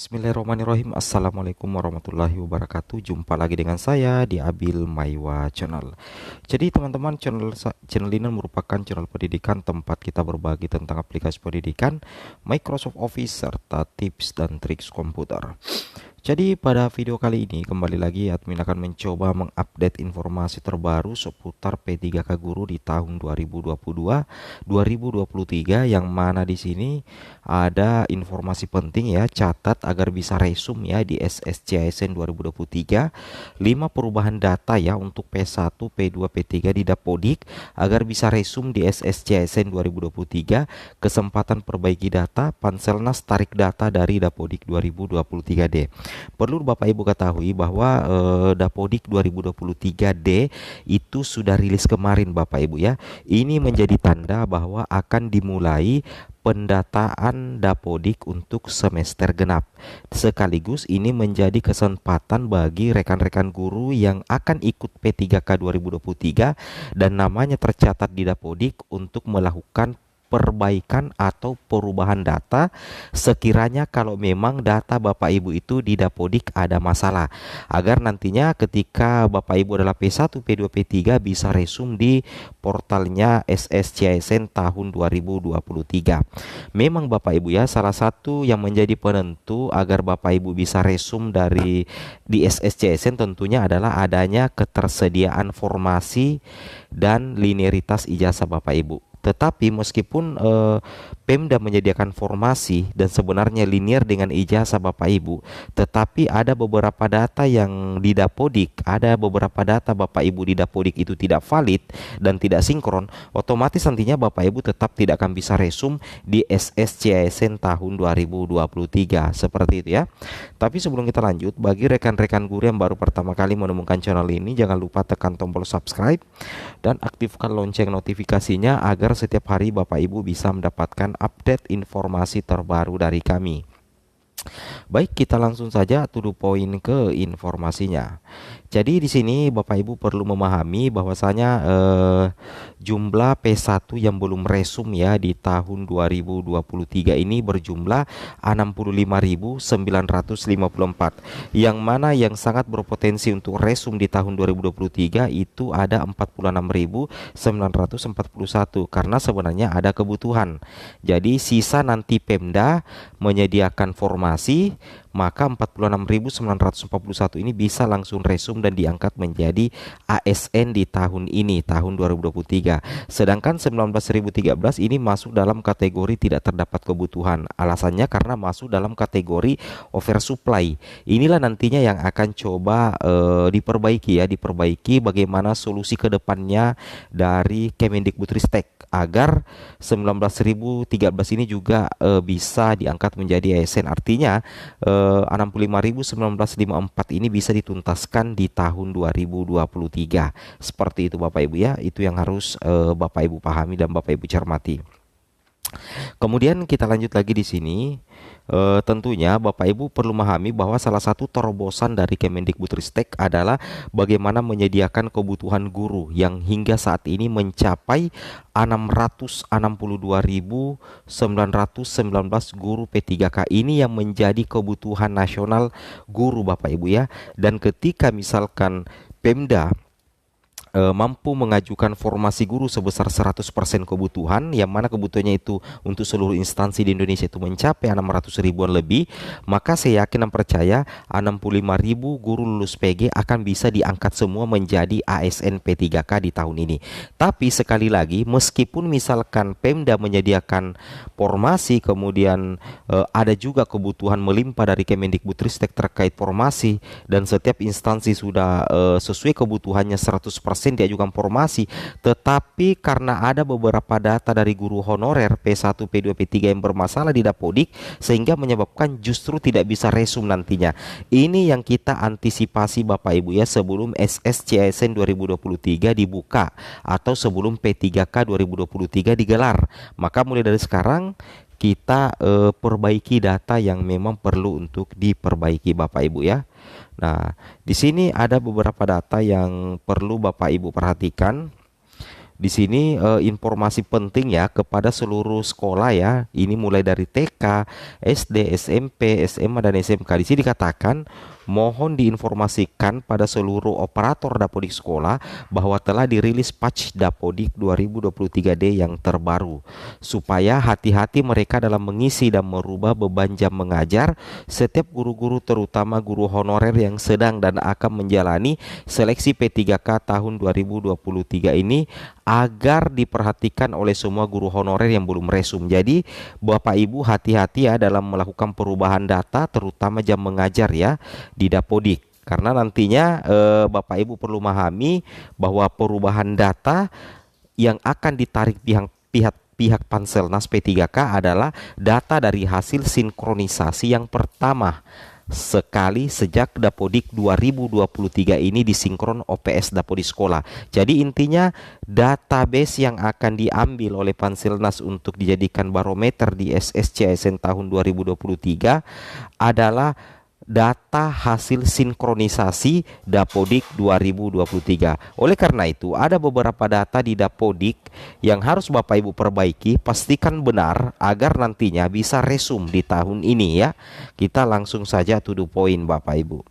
Bismillahirrahmanirrahim. Assalamualaikum warahmatullahi wabarakatuh. Jumpa lagi dengan saya di Abil Maiwa Channel. Jadi teman-teman, channel ini merupakan channel pendidikan tempat kita berbagi tentang aplikasi pendidikan, Microsoft Office, serta tips dan triks komputer. Jadi pada video kali ini kembali lagi admin akan mencoba mengupdate informasi terbaru seputar P3K Guru di tahun 2022-2023, yang mana di sini ada informasi penting ya, catat agar bisa resume ya di SSCISN 2023, 5 perubahan data ya untuk P1, P2, P3 di Dapodik agar bisa resume di SSCISN 2023, kesempatan perbaiki data, Panselnas tarik data dari Dapodik 2023D. Perlu Bapak Ibu ketahui bahwa Dapodik 2023D itu sudah rilis kemarin Bapak Ibu ya. Ini menjadi tanda bahwa akan dimulai pendataan Dapodik untuk semester genap. Sekaligus ini menjadi kesempatan bagi rekan-rekan guru yang akan ikut P3K 2023 dan namanya tercatat di Dapodik untuk melakukan perbaikan atau perubahan data sekiranya kalau memang data Bapak Ibu itu di Dapodik ada masalah, agar nantinya ketika Bapak Ibu adalah P1, P2, P3 bisa resume di portalnya SSCISN tahun 2023. Memang Bapak Ibu ya, salah satu yang menjadi penentu agar Bapak Ibu bisa resume di SSCISN tentunya adalah adanya ketersediaan formasi dan linearitas ijazah Bapak Ibu. Tetapi meskipun Pemda menyediakan formasi dan sebenarnya linear dengan ijazah Bapak Ibu, tetapi ada beberapa data yang di Dapodik, ada beberapa data Bapak Ibu di Dapodik itu tidak valid dan tidak sinkron, otomatis nantinya Bapak Ibu tetap tidak akan bisa resume di SSCISN tahun 2023, seperti itu ya. Tapi sebelum kita lanjut, bagi rekan-rekan guru yang baru pertama kali menemukan channel ini, jangan lupa tekan tombol subscribe dan aktifkan lonceng notifikasinya agar setiap hari Bapak Ibu bisa mendapatkan update informasi terbaru dari kami. Baik, kita langsung saja to the point ke informasinya. Jadi di sini Bapak Ibu perlu memahami bahwasanya jumlah P1 yang belum resum ya di tahun 2023 ini berjumlah 65.954, yang mana yang sangat berpotensi untuk resum di tahun 2023 itu ada 46.941, karena sebenarnya ada kebutuhan. Jadi sisa nanti Pemda menyediakan formasi, maka 46.941 ini bisa langsung resum dan diangkat menjadi ASN di tahun ini, tahun 2023. Sedangkan 19.013 ini masuk dalam kategori tidak terdapat kebutuhan. Alasannya karena masuk dalam kategori oversupply. Inilah nantinya yang akan coba diperbaiki ya, diperbaiki bagaimana solusi ke depannya dari Kemendikbudristek agar 19.013 ini juga bisa diangkat menjadi ASN. Artinya 65.1954 ini bisa dituntaskan di tahun 2023. Seperti itu Bapak Ibu ya, itu yang harus Bapak Ibu pahami dan Bapak Ibu cermati. Kemudian kita lanjut lagi di sini. Tentunya Bapak Ibu perlu memahami bahwa salah satu terobosan dari Kemendikbudristek adalah bagaimana menyediakan kebutuhan guru yang hingga saat ini mencapai 662.919 guru P3K. Ini yang menjadi kebutuhan nasional guru Bapak Ibu ya. Dan ketika misalkan Pemda mampu mengajukan formasi guru sebesar 100% kebutuhan, yang mana kebutuhannya itu untuk seluruh instansi di Indonesia itu mencapai 600 ribuan lebih, maka saya yakin dan percaya 65.000 guru lulus PG akan bisa diangkat semua menjadi ASN P3K di tahun ini. Tapi sekali lagi, meskipun misalkan Pemda menyediakan formasi, kemudian ada juga kebutuhan melimpah dari Kemendikbudristek terkait formasi, dan setiap instansi sudah sesuai kebutuhannya 100% diajukan formasi, tetapi karena ada beberapa data dari guru honorer P1, P2, P3 yang bermasalah di Dapodik, sehingga menyebabkan justru tidak bisa resum nantinya. Ini yang kita antisipasi Bapak Ibu ya, sebelum SSCISN 2023 dibuka atau sebelum P3K 2023 digelar. Maka mulai dari sekarang kita perbaiki data yang memang perlu untuk diperbaiki Bapak Ibu ya. Nah, di sini ada beberapa data yang perlu Bapak Ibu perhatikan. Di sini informasi penting ya kepada seluruh sekolah ya. Ini mulai dari TK, SD, SMP, SMA dan SMK. Di sini dikatakan mohon diinformasikan pada seluruh operator Dapodik sekolah bahwa telah dirilis patch Dapodik 2023D yang terbaru, supaya hati-hati mereka dalam mengisi dan merubah beban jam mengajar setiap guru-guru, terutama guru honorer yang sedang dan akan menjalani seleksi P3K tahun 2023 ini, agar diperhatikan oleh semua guru honorer yang belum resum. Jadi Bapak Ibu hati-hati ya dalam melakukan perubahan data, terutama jam mengajar ya di Dapodik, karena nantinya Bapak Ibu perlu memahami bahwa perubahan data yang akan ditarik pihak Panselnas P3K adalah data dari hasil sinkronisasi yang pertama sekali sejak Dapodik 2023 ini disinkron OPS Dapodik sekolah. Jadi intinya database yang akan diambil oleh Panselnas untuk dijadikan barometer di SSCASN tahun 2023 adalah data hasil sinkronisasi Dapodik 2023. Oleh karena itu, ada beberapa data di Dapodik yang harus Bapak Ibu perbaiki, pastikan benar agar nantinya bisa resum di tahun ini ya. Kita langsung saja to the point Bapak Ibu.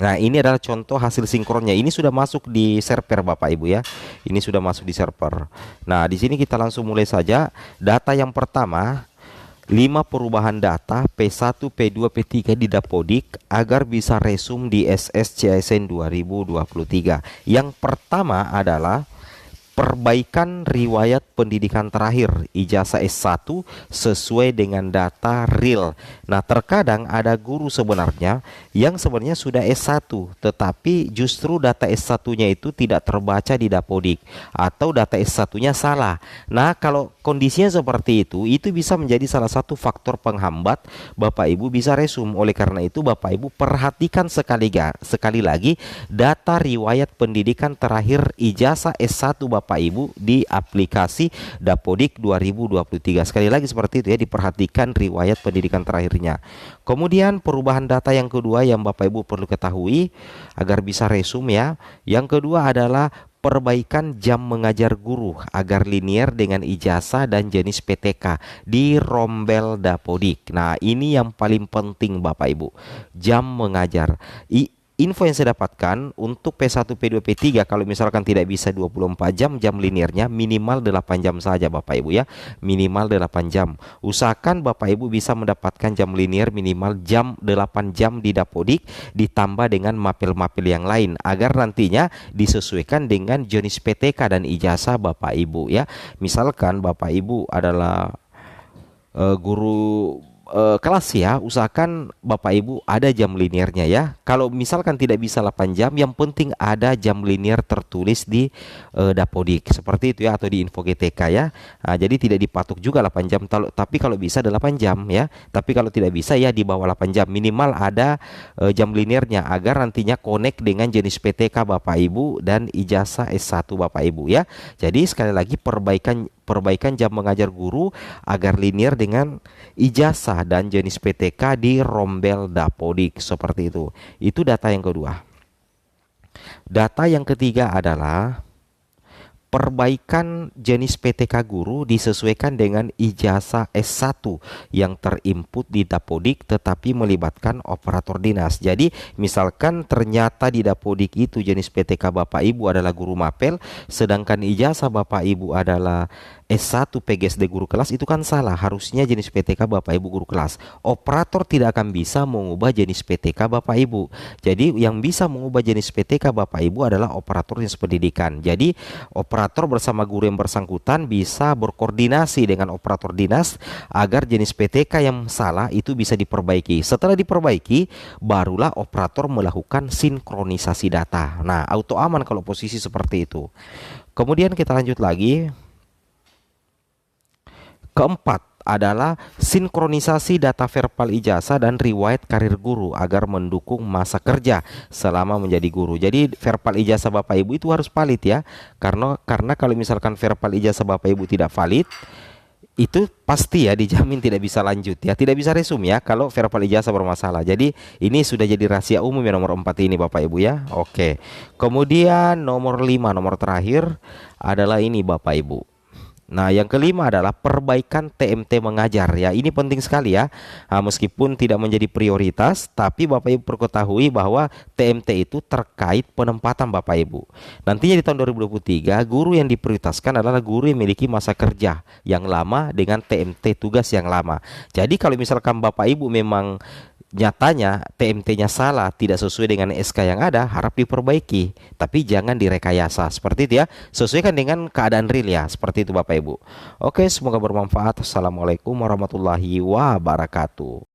Nah, ini adalah contoh hasil sinkronnya. Ini sudah masuk di server Bapak Ibu ya. Ini sudah masuk di server. Nah, di sini kita langsung mulai saja. Data yang pertama, 5 perubahan data P1, P2, P3 di Dapodik agar bisa resum di SSCASN 2023. Yang pertama adalah perbaikan riwayat pendidikan terakhir ijazah S1 sesuai dengan data real. Nah, terkadang ada guru sebenarnya yang sebenarnya sudah S1 tetapi justru data S1-nya itu tidak terbaca di Dapodik atau data S1-nya salah. Nah, kalau kondisinya seperti itu bisa menjadi salah satu faktor penghambat Bapak Ibu bisa resum. Oleh karena itu Bapak Ibu perhatikan sekali lagi data riwayat pendidikan terakhir ijazah S1 Bapak Ibu di aplikasi Dapodik 2023. Sekali lagi seperti itu ya, diperhatikan riwayat pendidikan terakhirnya. Kemudian perubahan data yang kedua yang Bapak Ibu perlu ketahui agar bisa resum ya. Yang kedua adalah perbaikan jam mengajar guru agar linier dengan ijazah dan jenis PTK di rombel Dapodik. Nah, ini yang paling penting Bapak Ibu. Jam mengajar. Info yang saya dapatkan untuk P1, P2, P3 kalau misalkan tidak bisa 24 jam liniernya minimal 8 jam saja Bapak Ibu ya. Minimal 8 jam. Usahakan Bapak Ibu bisa mendapatkan jam linier minimal 8 jam di Dapodik ditambah dengan mapel-mapel yang lain agar nantinya disesuaikan dengan jenis PTK dan ijazah Bapak Ibu ya. Misalkan Bapak Ibu adalah guru kelas ya, usahakan Bapak Ibu ada jam liniernya ya. Kalau misalkan tidak bisa 8 jam, yang penting ada jam linier tertulis di Dapodik seperti itu ya, atau di info GTK ya. Nah, jadi tidak dipatok juga 8 jam, tapi kalau bisa 8 jam ya. Tapi kalau tidak bisa ya di bawah 8 jam minimal ada jam liniernya agar nantinya connect dengan jenis PTK Bapak Ibu dan ijazah S1 Bapak Ibu ya. Jadi sekali lagi perbaikan jam mengajar guru agar linier dengan ijazah dan jenis PTK di rombel Dapodik seperti itu. Itu data yang kedua. Data yang ketiga adalah perbaikan jenis PTK guru disesuaikan dengan ijazah S1 yang terinput di Dapodik tetapi melibatkan operator dinas. Jadi misalkan ternyata di Dapodik itu jenis PTK Bapak Ibu adalah guru mapel, sedangkan ijazah Bapak Ibu adalah S1 PGSD guru kelas, itu kan salah. Harusnya jenis PTK Bapak Ibu guru kelas. Operator tidak akan bisa mengubah jenis PTK Bapak Ibu. Jadi yang bisa mengubah jenis PTK Bapak Ibu adalah operator dinas pendidikan. Jadi operator bersama guru yang bersangkutan bisa berkoordinasi dengan operator dinas agar jenis PTK yang salah itu bisa diperbaiki. Setelah diperbaiki, barulah operator melakukan sinkronisasi data. Nah, auto aman kalau posisi seperti itu. Kemudian kita lanjut lagi. Keempat adalah sinkronisasi data verbal ijazah dan riwayat karir guru agar mendukung masa kerja selama menjadi guru. Jadi verbal ijazah Bapak Ibu itu harus valid ya. Karena kalau misalkan verbal ijazah Bapak Ibu tidak valid, itu pasti ya dijamin tidak bisa lanjut ya, tidak bisa resume ya kalau verbal ijazah bermasalah. Jadi ini sudah jadi rahasia umum ya nomor 4 ini Bapak Ibu ya. Oke. Kemudian nomor 5, nomor terakhir adalah ini Bapak Ibu. Nah, yang kelima adalah perbaikan TMT mengajar ya. Ini penting sekali ya. Nah, meskipun tidak menjadi prioritas, tapi Bapak Ibu perlu ketahui bahwa TMT itu terkait penempatan Bapak Ibu. Nantinya di tahun 2023, guru yang diprioritaskan adalah guru yang memiliki masa kerja yang lama dengan TMT tugas yang lama. Jadi kalau misalkan Bapak Ibu memang nyatanya TMT-nya salah, tidak sesuai dengan SK yang ada, harap diperbaiki. Tapi jangan direkayasa. Seperti itu ya. Sesuaikan dengan keadaan real ya. Seperti itu Bapak Ibu. Oke, semoga bermanfaat. Assalamualaikum warahmatullahi wabarakatuh.